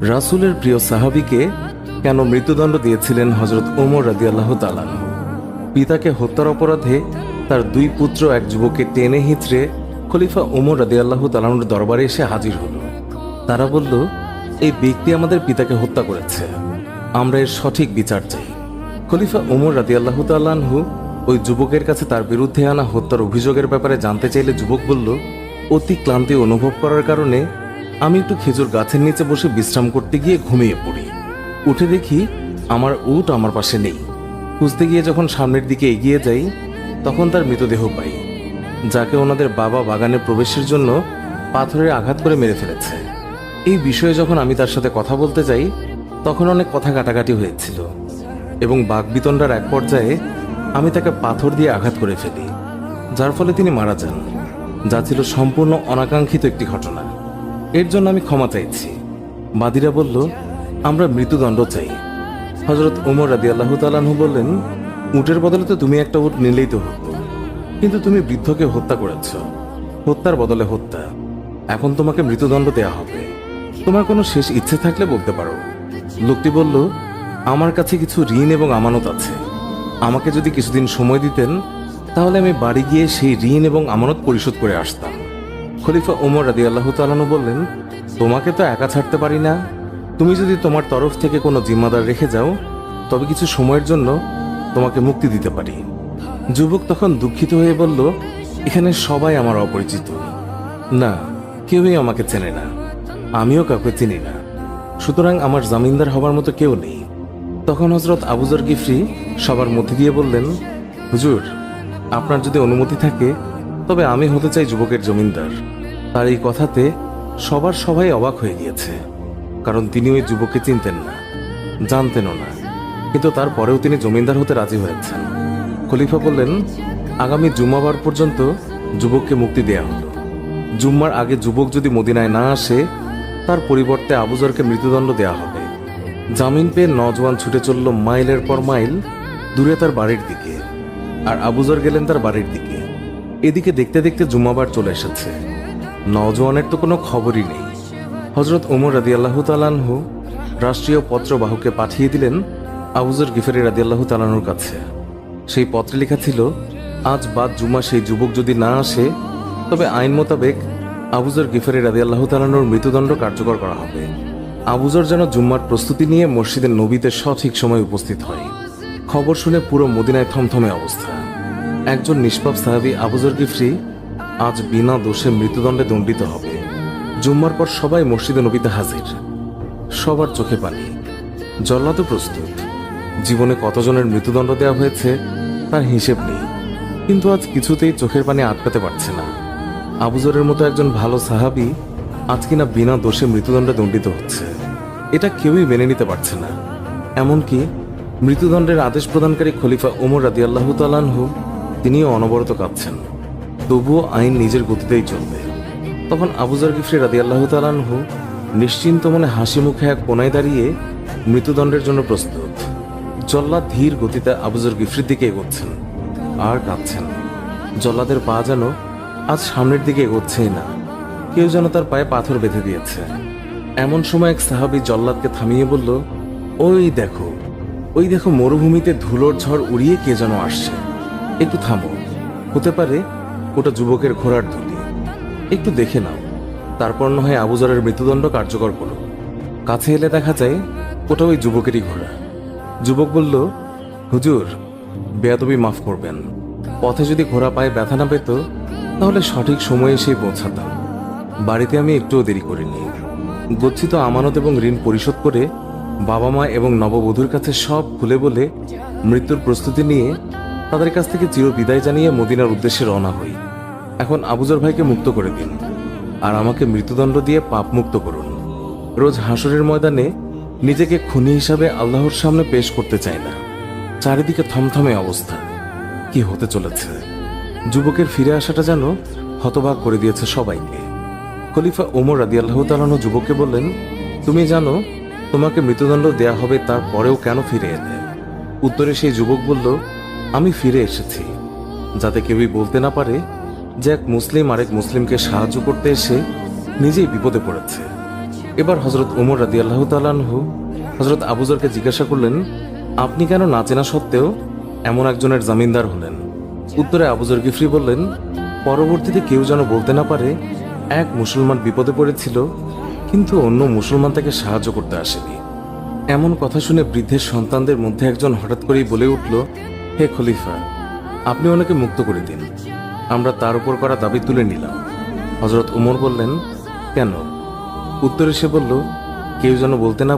রাসূলের প্রিয় সাহাবীকে কেন মৃত্যুদণ্ড দিয়েছিলেন হযরত ওমর রাদিয়াল্লাহু তাআলা আনহু? পিতাকে হত্যার অপরাধে তার দুই পুত্র এক যুবককে টেনে হিঁচড়ে খলিফা ওমর রাদিয়াল্লাহু তাআলা আনহুর দরবারে এসে হাজির হলো। তারা বলল, এই ব্যক্তি আমাদের পিতাকে হত্যা করেছে, আমরা এর সঠিক বিচার চাই। খলিফা ওমর রাদিয়াল্লাহু তাআলা আনহু ওই যুবকের কাছে তার বিরুদ্ধে আনা হত্যার অভিযোগের ব্যাপারে জানতে চাইলে যুবক বলল, অতি ক্লান্তি অনুভব করার কারণে আমি একটু খেজুর গাছের নিচে বসে বিশ্রাম করতে গিয়ে ঘুমিয়ে পড়ি। উঠে দেখি আমার উট আমার পাশে নেই। খুঁজতে গিয়ে যখন সামনের দিকে এগিয়ে যাই তখন তার মৃতদেহ পাই, যাকে ওনাদের বাবা বাগানে প্রবেশের জন্য পাথরের আঘাত করে মেরে ফেলেছে। এই বিষয়ে যখন আমি তার সাথে কথা বলতে যাই তখন অনেক কথা কাটাকাটি হয়েছিল এবং বাকবিতণ্ডার এক পর্যায়ে আমি তাকে পাথর দিয়ে আঘাত করে ফেলি, যার ফলে তিনি মারা যান, যা ছিল সম্পূর্ণ অনাকাঙ্ক্ষিত একটি ঘটনা। এর জন্য আমি ক্ষমা চাইছি। বাদীরা বলল, আমরা মৃত্যুদণ্ড চাই। হযরত ওমর রাদিয়াল্লাহু তাআলা আনহু বললেন, উটের বদলে তো তুমি একটা উট নিলেই তো হতো, কিন্তু তুমি বৃদ্ধকে হত্যা করেছ, হত্যার বদলে হত্যা। এখন তোমাকে মৃত্যুদণ্ড দেয়া হবে। তোমার কোনো শেষ ইচ্ছে থাকলে বলতে পারো। লোকটি বলল, আমার কাছে কিছু ঋণ এবং আমানত আছে। আমাকে যদি কিছুদিন সময় দিতেন তাহলে আমি বাড়ি গিয়ে সেই ঋণ এবং আমানত পরিশোধ করে আসতাম। খলিফা ওমর রাদিয়াল্লাহু তাআলা আনহু বললেন, তোমাকে তো একা ছাড়তে পারি না। তুমি যদি তোমার তরফ থেকে কোনো জিম্মাদার রেখে যাও তবে কিছু সময়ের জন্য তোমাকে মুক্তি দিতে পারি। যুবক তখন দুঃখিত হয়ে বলল, এখানে সবাই আমার অপরিচিত, না কেউই আমাকে চেনে না, আমিও কাউকে চিনি না, সুতরাং আমার জামিনদার হবার মতো কেউ নেই। তখন হযরত আবু যর গিফরি সবার মধ্যে দিয়ে বললেন, হুজুর, আপনার যদি অনুমতি থাকে তবে আমি হতে চাই যুবকের জমিনদার। তার এই কথাতে সবাই অবাক হয়ে গিয়েছে, কারণ তিনি ওই যুবককে চিনতেন না, জানতেনও না, কিন্তু তারপরেও তিনি জমিনদার হতে রাজি হয়েছেন। খলিফা বললেন, আগামী জুম্মাবার পর্যন্ত যুবককে মুক্তি দেয়া হলো। জুম্মার আগে যুবক যদি মদিনায় না আসে তার পরিবর্তে আবু যরকে মৃত্যুদণ্ড দেয়া হবে। জামিন পেয়ে নওজোয়ান ছুটে চলল মাইলের পর মাইল দূরে তার বাড়ির দিকে, আর আবু যর গেলেন তার বাড়ির দিকে। এদিকে দেখতে দেখতে জুম্মাবার চলে এসেছে। নওজোয়ানের তো কোনো খবরই নেই। হযরত ওমর রাদিয়াল্লাহু তাআলা আনহু রাষ্ট্রীয় পত্রবাহককে পাঠিয়ে দিলেন আবু যর গিফরি রাদিয়াল্লাহু তাআলা আনহুর কাছে। সেই পত্রে লেখা ছিল, আজ বাদ জুম্মা সেই যুবক যদি না আসে তবে আইন মোতাবেক আবু যর গিফরি রাদিয়াল্লাহু তাআলা আনহুর মৃত্যুদণ্ড কার্যকর করা হবে। আবু যর যেন জুম্মার প্রস্তুতি নিয়ে মসজিদের নবীতে সঠিক সময় উপস্থিত হয়। খবর শুনে পুরো মদিনায় থমথমে অবস্থা। একজন নিষ্পাপ সাহাবী আবু যর গিফরি আজ বিনা দোষে মৃত্যুদণ্ডে দণ্ডিত হবে। জুম্মার পর সবাই মসজিদে নবীতে হাজির, সবার চোখে পানি। জল্লাদও প্রস্তুত। জীবনে কতজনের মৃত্যুদণ্ড দেওয়া হয়েছে তার হিসেব নেই, কিন্তু আজ কিছুতেই চোখের পানি আটকাতে পারছে না। আবু যরের মতো একজন ভালো সাহাবী আজ কিনা বিনা দোষে মৃত্যুদণ্ডে দণ্ডিত হচ্ছে, এটা কেউই মেনে নিতে পারছে না। এমনকি মৃত্যুদণ্ডের আদেশ প্রদানকারী খলিফা ওমর রাদিয়াল্লাহু তাআলা আনহু তিনিও অনবরত কাঁদছেন, তবুও আইন নিজের গতিতেই চলবে। তখন আবু যর গিফরি রাদিয়াল্লাহু তাআলা আনহু নিশ্চিন্ত মনে হাসি মুখে এক কোনায় দাঁড়িয়ে মৃত্যুদণ্ডের জন্য প্রস্তুত। জল্লাদ ধীর গতিতে আবু যর গিফরির দিকে এগোচ্ছেন আর কাঁদছেন। জল্লাদের পা যেন আজ সামনের দিকে এগোচ্ছেই না, কেউ যেন তার পায়ে পাথর বেঁধে দিয়েছে। এমন সময় এক সাহাবী জল্লাদকে থামিয়ে বলল, ওই দেখো মরুভূমিতে ধুলোর ঝড় উড়িয়ে কে যেন আসছে, একটু থামো, হতে পারে ওটা যুবকের ঘোড়ার ধুলি, একটু দেখে নাও, তারপর না হয় আবু যরের মৃত্যুদণ্ড কার্যকর করো। কাছে এলে দেখা যায় ওটা ওই যুবকেরই ঘোড়া। যুবক বলল, হুজুর, বেয়াদবি মাফ করবেন, পথে যদি ঘোড়া পায়ে ব্যথা না পেত তাহলে সঠিক সময়ে এসে পৌঁছাতাম। বাড়িতে আমি একটুও দেরি করিনি। গচ্ছিত আমানত এবং ঋণ পরিশোধ করে বাবা মা এবং নববধূর কাছে সব খুলে বলে মৃত্যুর প্রস্তুতি নিয়ে তাদের কাছ থেকে চির বিদায় জানিয়ে মদিনার উদ্দেশ্যে রওনা হই। এখন আবু যর ভাইকে মুক্ত করে দিন আর আমাকে মৃত্যুদণ্ড দিয়ে পাপ মুক্ত করুন। রোজ হাসরের ময়দানে নিজেকে খুনি হিসাবে আল্লাহর সামনে পেশ করতে চাই না। চারিদিকে থমথমে অবস্থা, কি হতে চলেছে? যুবকের ফিরে আসাটা যেন হতবাক করে দিয়েছে সবাইকে। খলিফা ওমর রাদিয়াল্লাহু তাআলা আনহু যুবককে বললেন, তুমি জানো তোমাকে মৃত্যুদণ্ড দেয়া হবে, তারপরেও কেন ফিরে এলে? উত্তরে সেই যুবক বলল, আমি ফিরে এসেছি যাতে কেউই বলতে না পারে যে এক মুসলিম আরেক মুসলিমকে সাহায্য করতে এসে নিজেই বিপদে পড়েছে। এবার হজরত উমর রাদিয়াল্লাহু তাআলা আনহু হজরত আবুজরকে জিজ্ঞাসা করলেন, আপনি কেন না চেনা সত্ত্বেও এমন একজনের জামিনদার হলেন? উত্তরে আবুজর গিফরি বললেন, পরবর্তীতে কেউ যেন বলতে না পারে এক মুসলমান বিপদে পড়েছিল, কিন্তু অন্য মুসলমান তাকে সাহায্য করতে আসেনি। এমন কথা শুনে বৃদ্ধের সন্তানদের মধ্যে একজন হঠাৎ করেই বলে উঠল, হে খলিফা, আপনি ওনাকে মুক্ত করে দিন, আমরা তার উপর করা দাবি তুলে নিলাম। হজরত উমর বললেন, কেন? উত্তরে সে বলল, কেউ যেন বলতে না